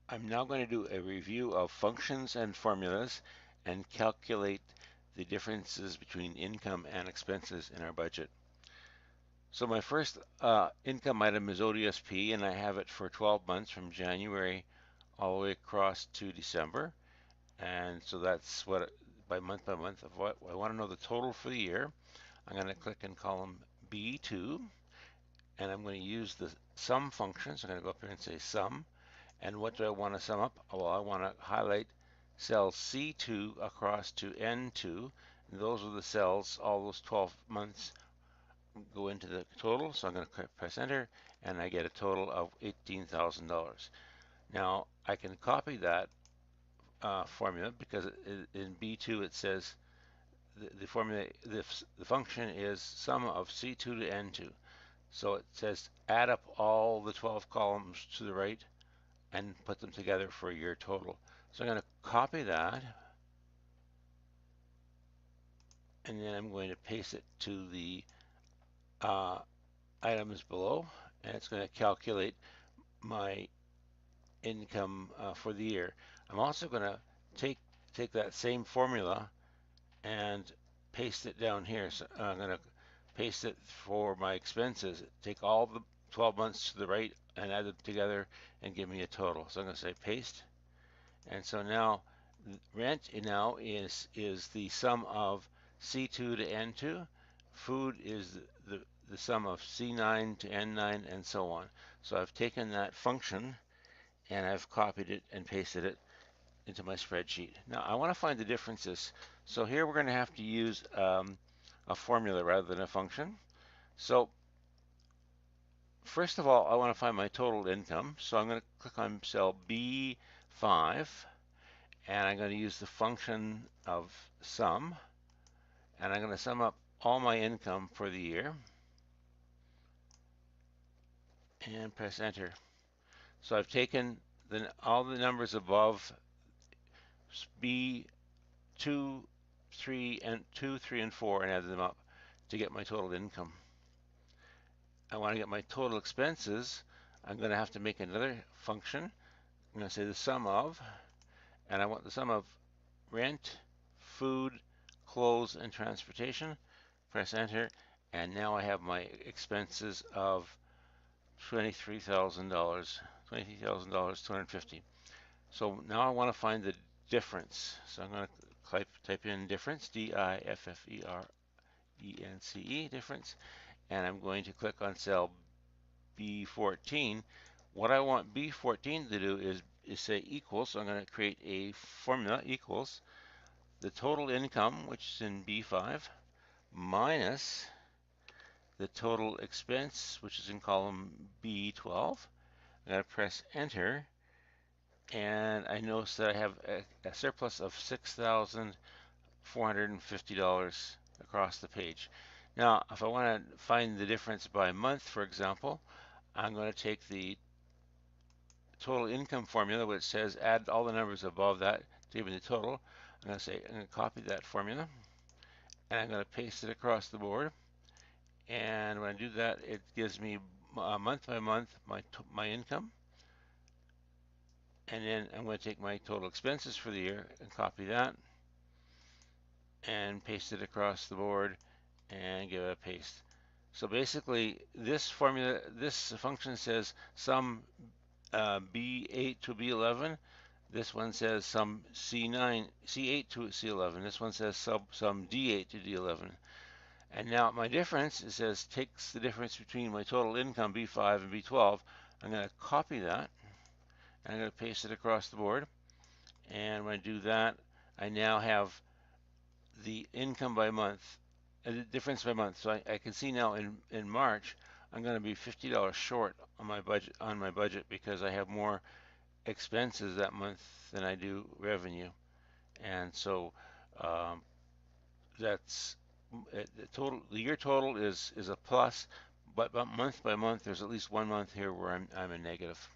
I'm now going to do a review of functions and formulas and calculate the differences between income and expenses in our budget. So my first income item is ODSP, and I have it for 12 months from January all the way across to December. And so that's what, by month of what I want to know the total for the year. I'm going to click in column B2, and I'm going to use the sum function. So I'm going to go up here and say sum. And what do I want to sum up? Well, I want to highlight cell C2 across to N2. And those are the cells, all those 12 months go into the total. So I'm going to press enter, and I get a total of $18,000. Now I can copy that formula because in B2 it says the formula, the function is sum of C2 to N2. So it says add up all the 12 columns to the right and put them together for your total. So I'm going to copy that, and then I'm going to paste it to the items below, and it's going to calculate my income for the year. I'm also going to take that same formula and paste it down here. So I'm going to paste it for my expenses. Take all the 12 months to the right and add them together and give me a total. So I'm going to say paste. And so now rent now is the sum of C2 to N2. Food is the sum of C9 to N9 and so on. So I've taken that function and I've copied it and pasted it into my spreadsheet. Now I want to find the differences. So here we're going to have to use a formula rather than a function. So first of all, I want to find my total income. So I'm going to click on cell B5, and I'm going to use the function of sum, and I'm going to sum up all my income for the year and press enter. So I've taken all the numbers above B2, 3, and 4 and added them up to get my total income. I want to get my total expenses. I'm going to have to make another function. I'm going to say the sum of, and I want the sum of rent, food, clothes, and transportation. Press enter, and now I have my expenses of $23,000, $23,250. So now I want to find the difference. So I'm going to type in difference, D-I-F-F-E-R-E-N-C-E, difference, and I'm going to click on cell B14. What I want B14 to do is say equals, so I'm going to create a formula equals the total income, which is in B5, minus the total expense, which is in column B12. I'm going to press enter, and I notice that I have a surplus of $6,450 across the page. Now, if I want to find the difference by month, for example, I'm going to take the total income formula, which says add all the numbers above that to give me the total. I'm going to copy that formula, and I'm going to paste it across the board. And when I do that, it gives me month by month my income. And then I'm going to take my total expenses for the year and copy that and paste it across the board and give it a paste. So basically, this formula, this function says sum B8 to B11. This one says sum C9, C8 to C11. This one says sum D8 to D11. And now my difference, it says takes the difference between my total income B5 and B12. I'm going to copy that, and I'm going to paste it across the board. And when I do that, I now have the income by month, the difference by month. So I can see now in March, I'm going to be $50 short on my budget because I have more expenses that month than I do revenue. And so that's the year total is a plus, but month by month there's at least one month here where I'm a negative.